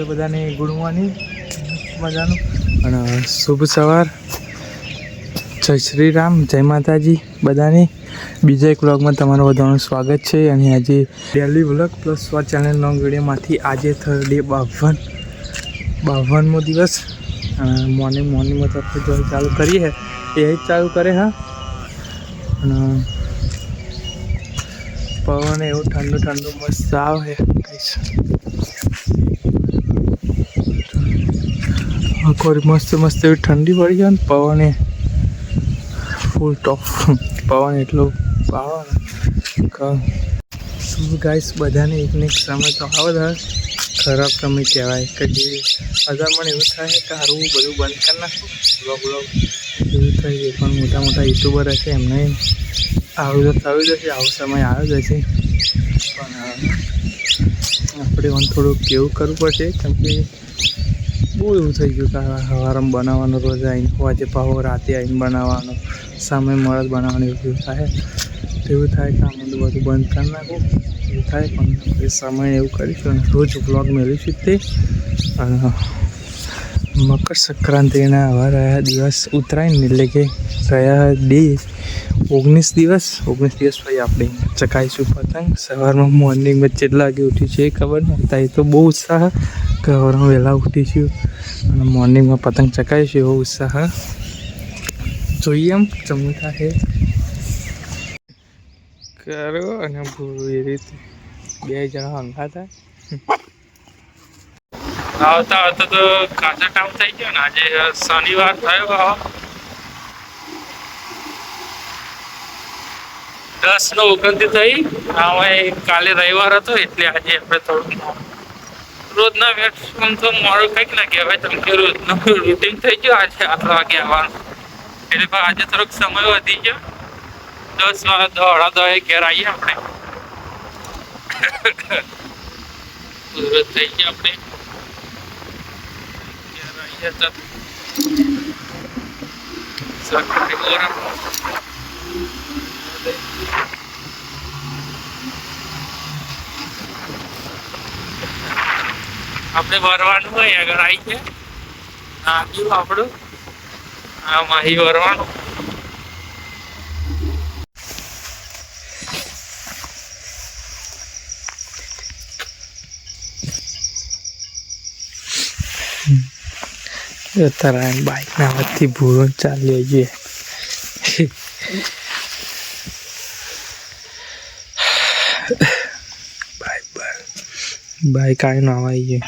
તો બધાને good morning મજાનું અને શુભ સવાર. જય શ્રી રામ, જય માતાજી બધાને. બીજા એક વ્લોગમાં તમારું બધાનું સ્વાગત છે. અને આજે daily vlog plus channel long વિડીયોમાંથી આજે થર્સડે 52મો દિવસ. મોર્નિંગમાં તો આપણે જો ચાલુ કરીએ એ જ ચાલુ કરે. હા, અને પવન એવું ઠંડુ ઠંડુ મસ્ત આવે. આખોરી મસ્ત મસ્ત એવી ઠંડી પડી જાય ને, પવન એ ફૂલ ટોપ પવન એટલો આવે શું ગાઈસ. બધાને એકને એક સમય તો આવે છે ખરાબ સમય કહેવાય કે જે અગર મને એવું થાય કે સારું બધું બંધ કરી નાખું બ્લોગ એવું થાય. પણ મોટા મોટા યુટ્યુબર હશે એમને આવું તો થયું જશે, આવો સમય આવ્યો જશે. પણ આપણે મને થોડુંક કેવું કરવું પડશે, કેમ કે બહુ એવું થઈ ગયું કે સવારમાં બનાવવાનું રોજ આવીને આજે પાવો રાતે આવીને બનાવવાનો, સમય મળે બનાવવાનું એવું થાય. એવું થાય કે આમાં બધું બંધ કરી નાખું એવું થાય. પણ એ સમય એવું કરીશું અને રોજ બ્લોગ મેળવીશું તે. અને મકર સંક્રાંતિના હવા રહ્યા દિવસ ઉત્તરાયણ એટલે કે રહ્યા 19 દિવસ પછી આપણે ચકાઈશું પતંગ. સવારમાં મોર્નિંગમાં કેટલા વાગે ઉઠ્યું છે એ ખબર નહીં, એ તો બહુ ઉત્સાહ કે સવારમાં વહેલા ઉઠીશું અને મોર્નિંગમાં પતંગ ચકાવીશું એવો ઉત્સાહ. જોઈએ એમ જમવું થાય કરો અને ભૂલું એ રીતે બે જણા હંગા થાય. આવતા આવતા તો કાચા ટાઈમ થઈ ગયો ને. આજે શનિવાર થયો, 10:29 થઈ. હવે કાલે રવિવાર હતો એટલે આજે આપણે થોડુંક રોજના વેટફોર્મ તો મોડું કંઈક ના કહેવાય, તમે કે રોજનું રૂટીન થઈ ગયું. આજે 8 વાગે આવવાનું એટલે આજે થોડોક સમય વધી ગયો. 10:10 ઘેર આવીએ આપણે. રોજ થઈ ગયા આપણે ઘેર આવીએ તો આપણે વરવાનું હોય આગળ આવી છે નાખ્યું આપણું આમાં વરવાનું. તારા બાઇકના હાથથી ભૂરો ચાલી જઈએ. બાઈક આવીને આવી ગઈ.